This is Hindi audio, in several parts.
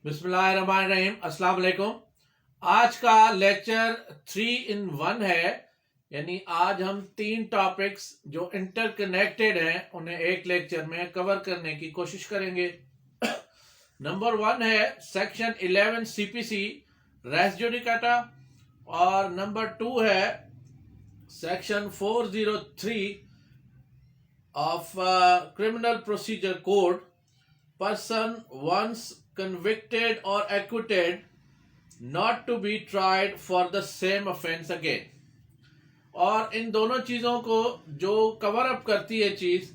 बिस्मिल्लाहिर्रहमानिर्रहीम, अस्सलाम वालेकुम। आज का लेक्चर 3 in 1 है, यानी आज हम 3 टॉपिक्स जो इंटरकनेक्टेड हैं उन्हें एक लेक्चर में कवर करने की कोशिश करेंगे। नंबर 1 है सेक्शन 11 सीपीसी रेस जुडिकाटा और नंबर 2 है section 403 of criminal procedure code, person once convicted or acquitted not to be tried for the same offense again। और इन दोनों चीज़ों को जो कवर अप करती है चीज़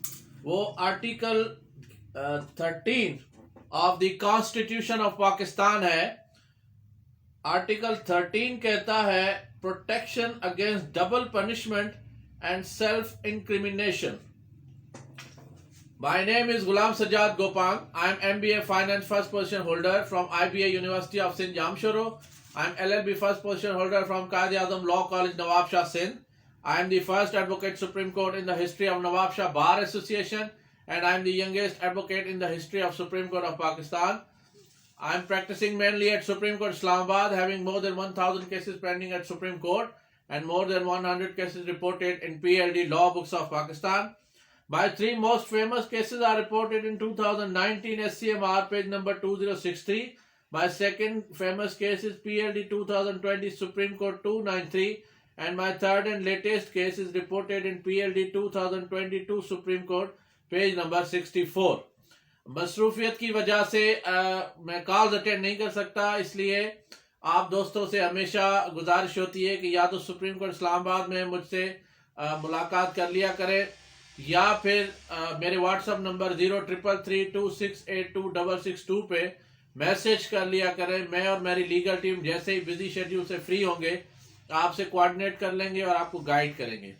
वो article 13 of the constitution of Pakistan है। आर्टिकल 13 कहता है protection against double punishment and self incrimination. My name is Ghulam Sajjad Gopang. I am MBA Finance First Position Holder from IBA University of Sindh Jamshoro. I am LLB First Position Holder from Quaid-e-Azam Law College Nawab Shah Sindh. I am the first advocate Supreme Court in the history of Nawab Shah Bar Association and I am the youngest advocate in the history of Supreme Court of Pakistan. I am practicing mainly at Supreme Court Islamabad, having more than 1000 cases pending at Supreme Court and more than 100 cases reported in PLD Law Books of Pakistan. My 3 most famous cases are reported in 2019 SCMR page number 2063. My second famous case is PLD 2020 Supreme Court 293 and my third and latest case is reported in PLD 2022 Supreme Court page number 64. मसरूफियत की वजह से मैं कॉल्स अटेंड नहीं कर सकता, इसलिए आप दोस्तों से हमेशा गुजारिश होती है कि या तो सुप्रीम कोर्ट इस्लामाबाद में मुझसे मुलाकात कर लिया करें या फिर मेरे व्हाट्सएप नंबर 0333268262 पे मैसेज कर लिया करें। मैं और मेरी लीगल टीम जैसे ही बिजी शेड्यूल से फ्री होंगे आपसे कोऑर्डिनेट कर लेंगे और आपको गाइड करेंगे।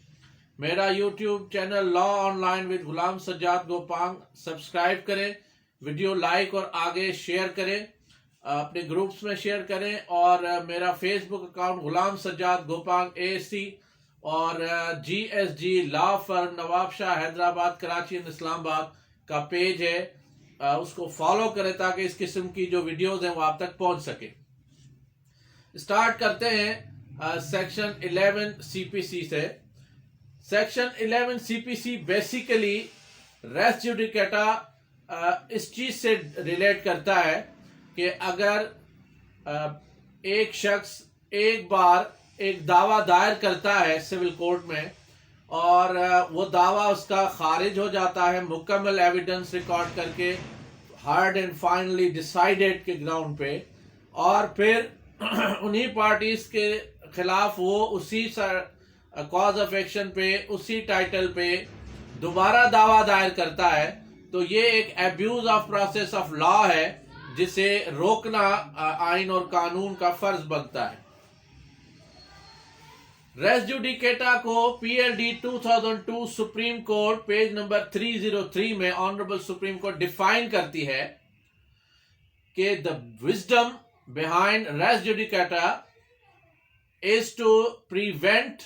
मेरा YouTube channel law online with Ghulam Sajjad Gopang subscribe करें, वीडियो लाइक और आगे शेयर करें, अपने ग्रुप्स में शेयर करें और मेरा फेसबुक अकाउंट गुलाम सज्जाद गोपांग ASC और GSG law firm Nawab Shah Hyderabad Karachi and Islamabad का पेज है, उसको फॉलो करें ताकि इस किस्म की जो वीडियोस हैं वो आप तक पहुंच सके। स्टार्ट करते हैं सेक्शन 11 CPC से। Section 11 CPC basically res judicata इस चीज से रिलेट करता है कि अगर एक शख्स एक बार एक दावा दायर करता है सिविल कोर्ट में और वो दावा उसका खारिज हो जाता है मुकम्मल एविडेंस रिकॉर्ड करके हार्ड एंड फाइनली डिसाइडेड के ग्राउंड पे, और फिर उन्हीं पार्टीज के खिलाफ वो उसी कॉज ऑफ एक्शन पे उसी टाइटल पे दोबारा दावा दायर करता है, तो ये एक abuse of process of law है जिसे रोकना आइन और कानून का फर्ज बनता है। रेस जुडिकाटा को PLD 2002 supreme court page number 303 में ऑनरेबल सुप्रीम कोर्ट डिफाइन करती है कि the wisdom behind res judicata is to prevent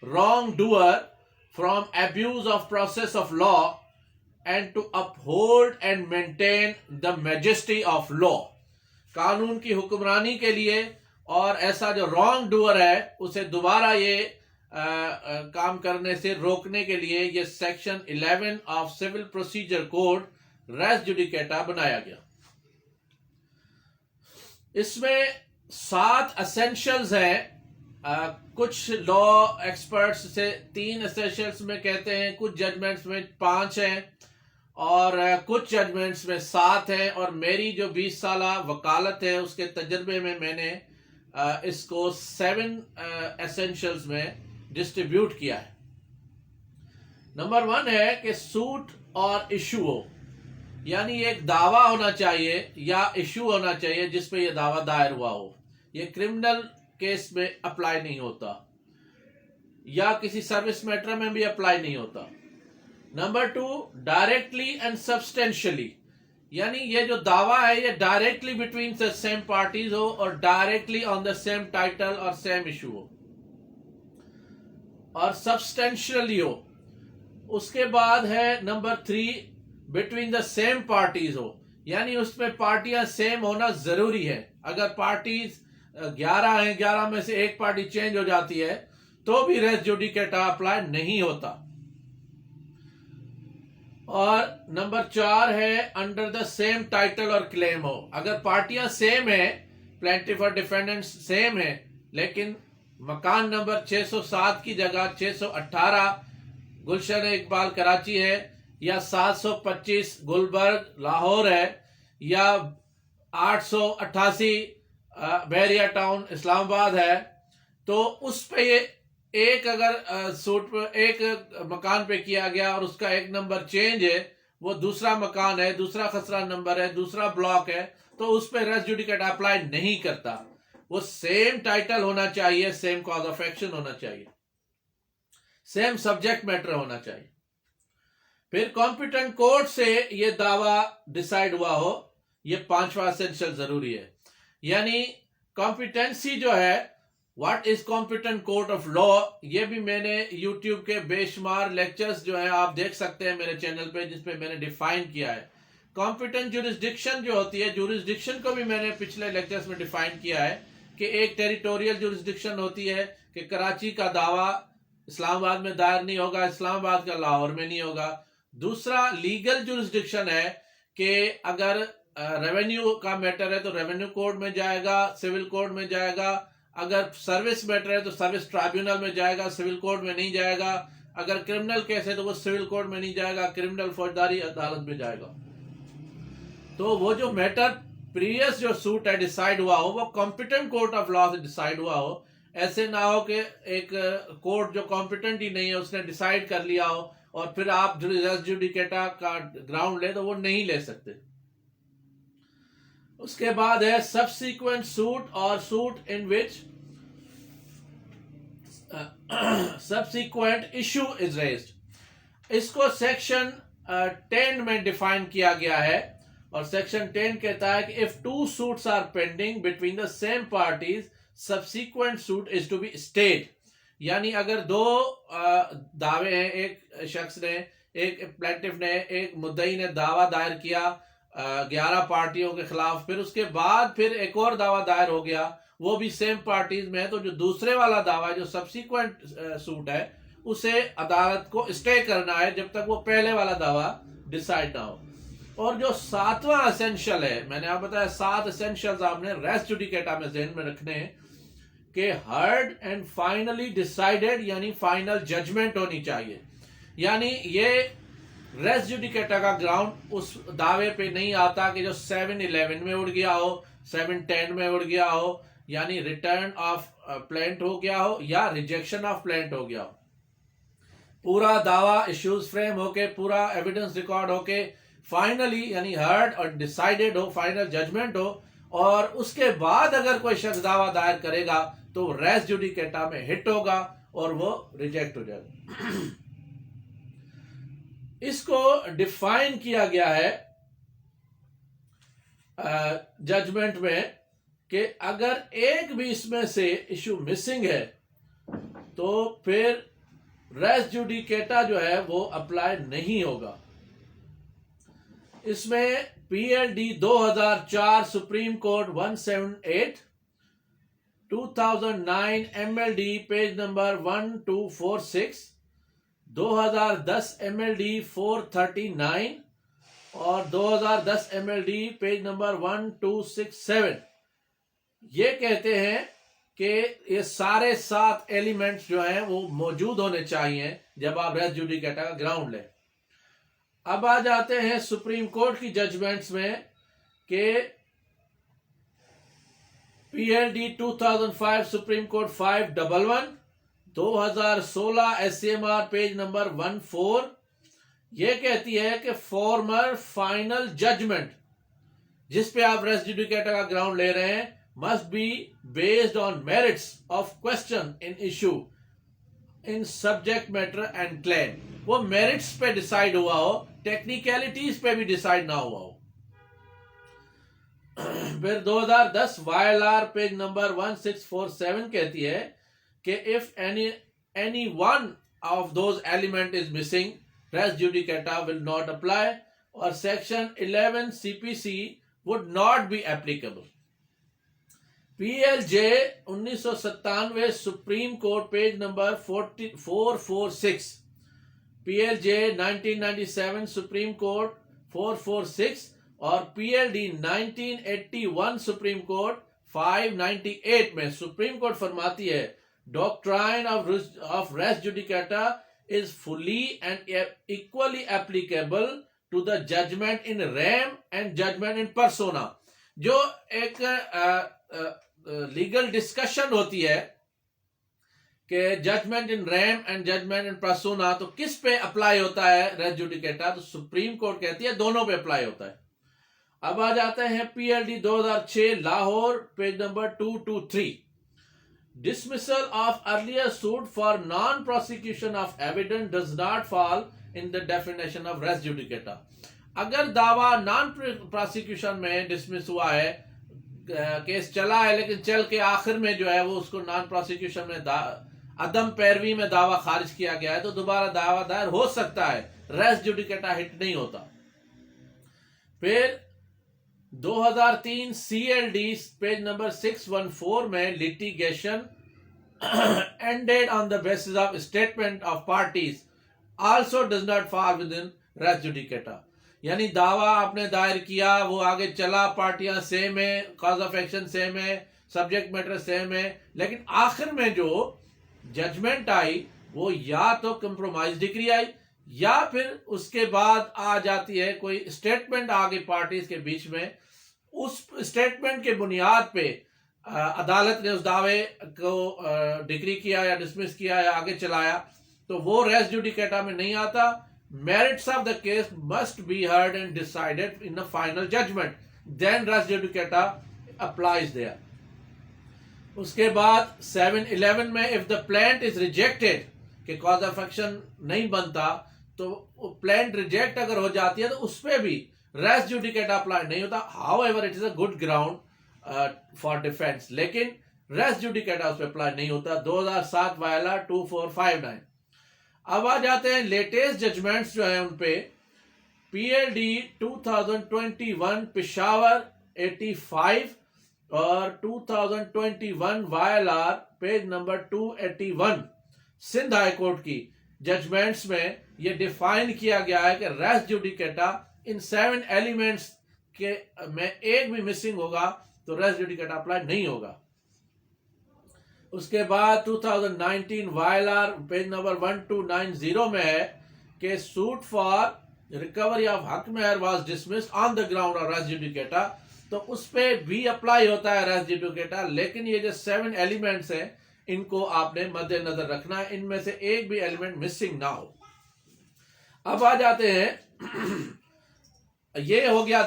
wrong doer from abuse of process of law and to uphold and maintain the majesty of law. कानून की हुक्मरानी के लिए और ऐसा जो रॉन्ग डूअर है उसे दोबारा ये काम करने से रोकने के लिए ये section 11 of civil procedure code res judicata बनाया गया। इसमें 7 एसेंशियल्स हैं। कुछ लॉ एक्सपर्ट्स से 3 एसेंशियल्स में कहते हैं, कुछ जजमेंट्स में 5 हैं और कुछ जजमेंट्स में 7 हैं, और मेरी जो 20 साल वकालत है उसके तजर्बे में मैंने इसको 7 एसेंशियल्स में डिस्ट्रीब्यूट किया है। नंबर 1 है कि सूट और इशू हो, यानी एक दावा होना चाहिए या इशू होना चाहिए जिस पे ये दावा दायर हुआ हो। ये क्रिमिनल केस में अप्लाई नहीं होता या किसी सर्विस मैटर में भी अप्लाई नहीं होता। नंबर 2, डायरेक्टली एंड सब्सटेंशियली, यानी ये जो दावा है ये directly between the same parties हो और directly on the same title और सेम इशू हो, और सब्सटेंशियली हो। उसके बाद है number 3, between the same parties हो, यानी उसमें पार्टियां सेम होना जरूरी है। अगर पार्टी 11 है, 11 में से एक पार्टी चेंज हो जाती है तो भी रेस जुडिकेटा अप्लाई नहीं होता। और नंबर 4 है अंडर द सेम टाइटल और क्लेम हो। अगर पार्टियां सेम है, प्लेंटिफ और डिफेंडेंट्स सेम है, लेकिन मकान नंबर 607 की जगह 618 गुलशन इकबाल कराची है, या 725 गुलबर्ग लाहौर है, या 888 बहरिया टाउन इस्लामाबाद है, तो उस पे ये एक अगर सूट पे एक मकान पे किया गया और उसका एक नंबर चेंज है, वो दूसरा मकान है, दूसरा खसरा नंबर है, दूसरा ब्लॉक है, तो उस पे रेस जुडिकेटा अप्लाई नहीं करता। वो सेम टाइटल होना चाहिए, सेम कॉज ऑफ एक्शन होना चाहिए, सेम सब्जेक्ट मैटर होना चाहिए। फिर कॉम्पिटेंट कोर्ट से ये दावा डिसाइड हुआ हो, ये 5वां एसेंशियल जरूरी है। यानी कॉम्पिटेंसी जो है, what is competent court of law, ये भी मैंने यूट्यूब के बेशुमार लेक्चर्स जो है आप देख सकते हैं मेरे चैनल पे, जिसपे मैंने डिफाइन किया है। कॉम्पिटेंट जुरिस्डिक्शन जो होती है, जुरिस्डिक्शन को भी मैंने पिछले लेक्चर्स में डिफाइन किया है कि एक टेरिटोरियल जुरिस्डिक्शन होती है कि कराची का दावा इस्लामाबाद में दायर नहीं होगा, इस्लामाबाद का लाहौर में नहीं होगा। दूसरा लीगल जुरिस्डिक्शन है कि अगर रेवेन्यू का मैटर है तो रेवेन्यू कोर्ट में जाएगा, सिविल कोर्ट में जाएगा। अगर सर्विस मैटर है तो सर्विस ट्राइब्यूनल में जाएगा, सिविल कोर्ट में नहीं जाएगा। अगर क्रिमिनल केस है तो वो सिविल कोर्ट में नहीं जाएगा, क्रिमिनल फौजदारी अदालत में जाएगा। तो वो जो मैटर प्रीवियस जो सूट है डिसाइड हुआ हो, वो कॉम्पिटेंट कोर्ट ऑफ लॉ से डिसाइड हुआ हो। ऐसे ना हो कि एक कोर्ट जो कॉम्पिटेंट ही नहीं है उसने डिसाइड कर लिया हो और फिर आप रेस जुडिकेटा का ग्राउंड ले तो वो नहीं ले सकते। उसके बाद है सबसीक्वेंट सूट और suit in which subsequent issue is raised. इसको सेक्शन 10 में डिफाइन किया गया है और सेक्शन 10 कहता है कि if two suits are pending between the same parties, subsequent suit is to be stayed. यानी अगर दो दावे हैं, एक शख्स ने, एक प्लेंटिफ ने, एक मुद्दई ने दावा दायर किया 11 पार्टियों के खिलाफ, फिर उसके बाद फिर एक और दावा दायर हो गया, वो भी सेम पार्टीज में है, तो जो दूसरे वाला दावा है जो सबसीक्वेंट सूट है उसे अदालत को स्टे करना है जब तक वो पहले वाला दावा डिसाइड ना हो। और जो 7वां एसेंशियल है, मैंने आप बताया 7 एसेंशियल्स आपने रेस जुडिकेटा में ध्यान में रखने हैं कि हर्ड एंड फाइनली डिसाइडेड, यानी फाइनल जजमेंट होनी चाहिए। यानी ये रेस जुडिकेटा का ग्राउंड उस दावे पे नहीं आता कि जो 7-11 में उड़ गया हो, 7-10 में उड़ गया हो, यानी रिटर्न ऑफ प्लेंट हो गया हो या रिजेक्शन ऑफ प्लेंट हो गया हो। पूरा दावा इश्यूज फ्रेम होके, पूरा एविडेंस रिकॉर्ड होके फाइनली यानी हर्ड और डिसाइडेड हो, फाइनल जजमेंट हो, और उसके बाद अगर कोई शख्स दावा दायर करेगा तो रेस जुडिकेटा में हिट होगा और वो रिजेक्ट हो जाएगा। इसको डिफाइन किया गया है जजमेंट में कि अगर एक भी इसमें से इशू मिसिंग है तो फिर रेस जुडिकेटा जो है वो अप्लाई नहीं होगा। इसमें PLD 2004, supreme court 178, 2009 MLD page number 1246, 2010 MLD 439 और 2010 एमएलडी पेज नंबर 1267 ये कहते हैं कि ये सारे 7 एलिमेंट्स जो हैं वो मौजूद होने चाहिए जब आप रेस जुडिकेटा का ग्राउंड लें। अब आ जाते हैं सुप्रीम कोर्ट की जजमेंट्स में कि PLD 2005 supreme court 511, 2016 SCMR page number 14 ये कहती है कि फॉर्मर फाइनल जजमेंट जिस पे आप रेस जुडिकेटा का ग्राउंड ले रहे हैं must be based on merits of question in issue in subject matter and claim. वो मेरिट्स पे डिसाइड हुआ हो, टेक्निकलिटीज पे भी डिसाइड ना हुआ हो। फिर 2010 वायलआर पेज नंबर 1647 कहती है कि if any one of those element is missing, res judicata will not apply. और section 11 CPC would not be applicable. PLJ 1997 supreme court page number 446, PLJ 1997 supreme court 446 और PLD 1981 सुप्रीम कोर्ट 598 में सुप्रीम कोर्ट फरमाती है doctrine of res judicata is fully and equally applicable to the judgment in rem and judgment in persona। जो एक लीगल डिस्कशन होती है कि judgment in rem and judgment in persona तो किस पे अप्लाई होता है रेस जुडिकेटा, तो सुप्रीम कोर्ट कहती है दोनों पे अप्लाई होता है। अब आ जाते हैं PLD 2006 Lahore page number 223, dismissal of earlier suit for non-prosecution of evidence does not fall in the definition of res judicata। अगर दावा नॉन प्रोसिक्यूशन में डिसमिस हुआ है, केस चला है लेकिन चल के आखिर में जो है वो उसको नॉन प्रोसिक्यूशन में अदम पैरवी में दावा खारिज किया गया है, तो दोबारा दावा दायर हो सकता है, रेस जुडिकेटा हिट नहीं होता। फिर 2003 CLD पेज नंबर 614 में litigation ended on the basis of statement of parties also does not fall within res judicata। यानी दावा आपने दायर किया, वो आगे चला, पार्टियां सेम है, कॉज ऑफ एक्शन सेम है, सब्जेक्ट मैटर सेम है, लेकिन आखिर में जो जजमेंट आई वो या तो कंप्रोमाइज डिग्री आई या फिर उसके बाद आ जाती है कोई स्टेटमेंट आगे पार्टीज के बीच में, उस स्टेटमेंट के बुनियाद पे अदालत ने उस दावे को डिग्री किया या डिसमिस किया या आगे चलाया, तो वो रेस जुडिकेटा में नहीं आता। Merits of the case must be heard and decided in a final judgment, then res judicata applies there. उसके बाद 711 में if the plaint is rejected कि कॉज ऑफ एक्शन नहीं बनता, तो प्लेंट रिजेक्ट अगर हो जाती है तो उस पर भी रेस जुडिकेटा अप्लाई नहीं होता। However it is a good ground for defence, लेकिन रेस जुडिकेटा उस पर अप्लाई नहीं होता। 2007 वायला 2459। अब आ जाते हैं लेटेस्ट जजमेंट्स जो है उन पे। PLD 2021 पिशावर 85 और 2021 YLR page number 281 Sindh high court की जजमेंट्स में ये डिफाइन किया गया है कि रेस जुडिकेटा इन 7 एलिमेंट्स के में एक भी मिसिंग होगा तो रेस जुडिकेटा अप्लाई नहीं होगा। उसके बाद 2019 वायलार पेज नंबर 1290 में है कि सूट फॉर रिकवरी ऑफ हक मेहर was dismissed on the ground of res judicata, तो उस पे भी अप्लाई होता है रेस जुडिकेटा, लेकिन ये जो 7 एलिमेंट्स हैं इनको आपने मद्देनजर रखना है, इनमें से एक भी एलिमेंट मिसिंग ना हो। अब आ जाते हैं ये हो गया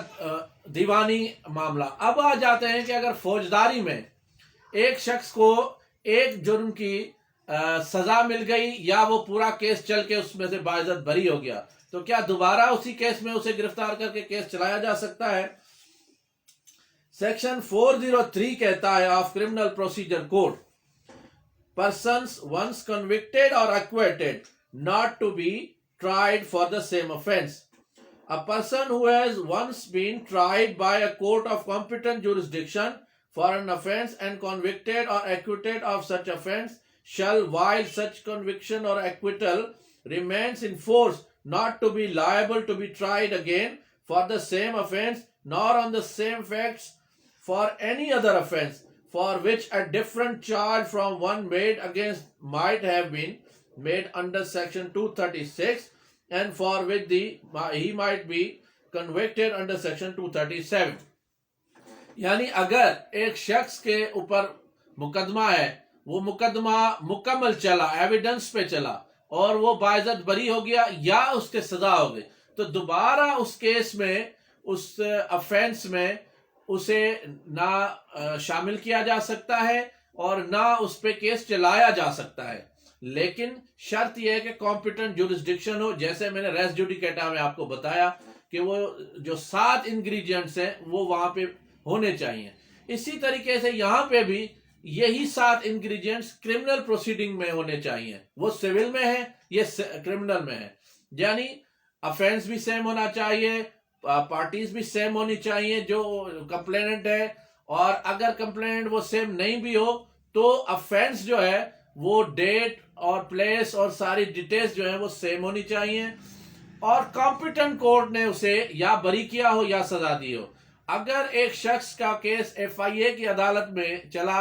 दीवानी मामला। अब आ जाते हैं कि अगर फौजदारी में एक शख्स को एक जुर्म की सजा मिल गई या वो पूरा केस चल के उसमें से बाइज्जत बरी हो गया, तो क्या दोबारा उसी केस में उसे गिरफ्तार करके केस चलाया जा सकता है? सेक्शन 403 कहता है of criminal procedure code, persons once convicted or acquitted not to be tried for the same offense। A person who has once been tried by a court of competent jurisdiction for an offense and convicted or acquitted of such offense shall, while such conviction or acquittal remains in force, not to be liable to be tried again for the same offense nor on the same facts for any other offense for which a different charge from one made against might have been made under section 236 and for which he might be convicted under section 237। यानी अगर एक शख्स के ऊपर मुकदमा है, वो मुकदमा मुकम्मल चला, एविडेंस पे चला और वो बाइज्जत बरी हो गया या उसके सजा हो गई, तो दोबारा उस केस में, उस अफेंस में उसे ना शामिल किया जा सकता है और ना उस पे केस चलाया जा सकता है। लेकिन शर्त यह है कि कॉम्पिटेंट जुरिस्डिक्शन हो, जैसे मैंने रेस जुडिकेटा में आपको बताया कि वो जो 7 इंग्रेडिएंट्स हैं वो वहां पे होने चाहिए। इसी तरीके से यहां पे भी यही 7 इंग्रेडिएंट्स क्रिमिनल प्रोसीडिंग में होने चाहिए। वो सिविल में है, ये क्रिमिनल में है, यानी अफेंस भी सेम होना चाहिए, पार्टीज भी सेम होनी चाहिए जो कंप्लेनेंट है, और अगर कंप्लेनेंट वो सेम नहीं भी हो तो अफेंस जो है वो डेट और प्लेस और सारी डिटेल्स जो है वो सेम होनी चाहिए, और कॉम्पिटेंट कोर्ट ने उसे या बरी किया हो या सजा दी हो। अगर एक शख्स का केस एफआईए की अदालत में चला,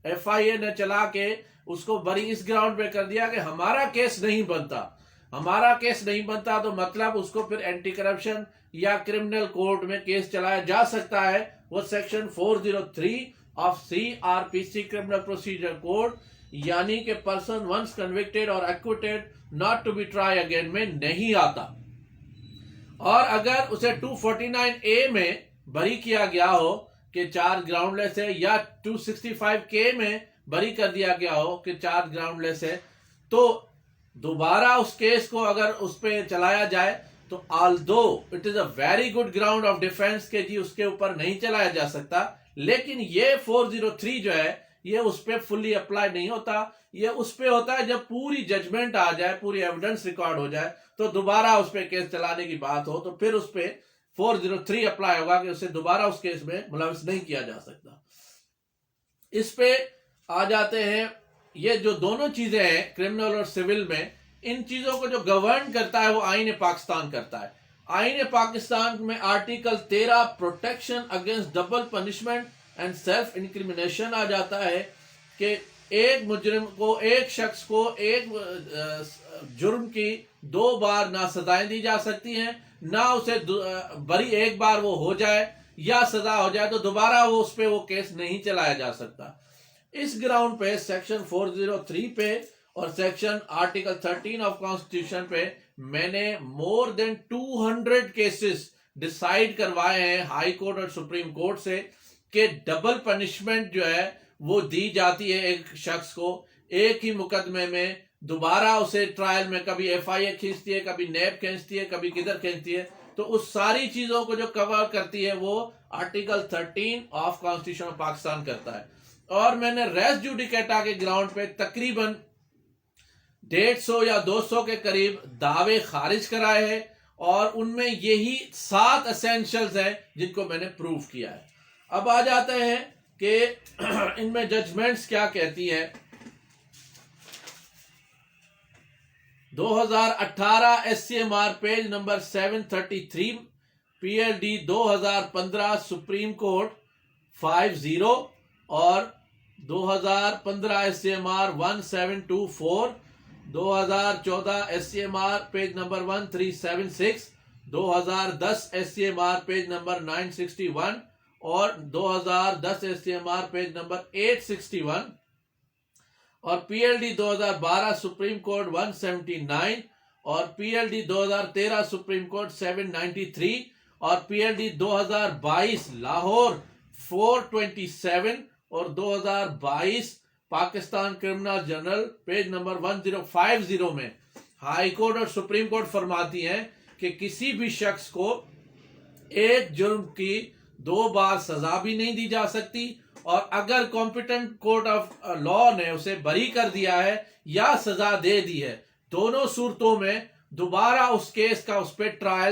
एफआईए ने चला के उसको बरी इस ग्राउंड पे कर दिया कि हमारा केस नहीं बनता, हमारा केस नहीं बनता, तो मतलब उसको फिर एंटी करप्शन या क्रिमिनल कोर्ट में केस चलाया जा सकता है। वो section 403 of CrPC criminal procedure code यानी कि पर्सन वंस कन्विक्टेड और acquitted not to be try again में नहीं आता। और अगर उसे 249A में बरी किया गया हो कि चार्ज ग्राउंडलेस है, या 265K में बरी कर दिया गया हो कि चार्ज ग्राउंडलेस है, तो दोबारा उस केस को अगर उस पर चलाया जाए तो although it is a very good ground of defence के जी उसके ऊपर नहीं चलाया जा सकता, लेकिन ये 403 जो है ये उस पर फुल्ली अप्लाई नहीं होता। ये उस पर होता है जब पूरी जजमेंट आ जाए, पूरी एविडेंस रिकॉर्ड हो जाए, तो दोबारा उस पर केस चलाने की बात हो तो फिर उस पर 403 अप्लाई होगा कि उसे दोबारा उस केस में मुलविस नहीं किया जा सकता। इस पे आ जाते हैं, ये जो दोनों चीजें हैं क्रिमिनल और सिविल में, इन चीजों को जो गवर्न करता है वो आईन पाकिस्तान करता है। आईन पाकिस्तान में article 13 protection against double punishment and self incrimination आ जाता है कि एक मुजरिम को, एक शख्स को एक जुर्म की 2 बार ना सजाएं दी जा सकती हैं, ना उसे बरी एक बार वो हो जाए या सजा हो जाए तो दोबारा वो उस पर वो केस नहीं चलाया जा सकता। इस ग्राउंड पे सेक्शन 403 पे और सेक्शन आर्टिकल 13 ऑफ कॉन्स्टिट्यूशन पे मैंने मोर देन 200 केसेस डिसाइड करवाए हैं हाई कोर्ट और सुप्रीम कोर्ट से कि डबल पनिशमेंट जो है वो दी जाती है एक शख्स को एक ही मुकदमे में, दोबारा उसे ट्रायल में कभी एफआईए खींचती है, कभी नैब खींचती है, कभी किधर खींचती है, तो उस सारी चीजों को जो कवर करती है वो article 13 of constitution of Pakistan करता है। और मैंने रेस जुडिकेटा के ग्राउंड पे तकरीबन 150 या 200 के करीब दावे खारिज कराए हैं, और उनमें यही 7 एसेंशियल्स हैं जिनको मैंने प्रूव किया है। अब आ जाते हैं कि इनमें जजमेंट्स क्या कहती है। 2018 SCMR page number 733, PLD 2015 supreme court 50, और 2015 SCMR 1724, 2014 SCMR page number 1376, 2010 SCMR page number 961, और 2010 SCMR पेज नंबर 861, और PLD 2012 सुप्रीम कोर्ट 179, और PLD 2013 सुप्रीम कोर्ट 793, और PLD 2022 लाहौर 427, और 2022 Pakistan criminal journal page number 1050 में हाई कोर्ट और सुप्रीम कोर्ट फरमाती हैं कि किसी भी शख्स को एक जुर्म की 2 बार सजा भी नहीं दी जा सकती, और अगर कॉम्पिटेंट कोर्ट ऑफ लॉ ने उसे बरी कर दिया है या सजा दे दी है, दोनों सूरतों में दोबारा उस केस का उस पर ट्रायल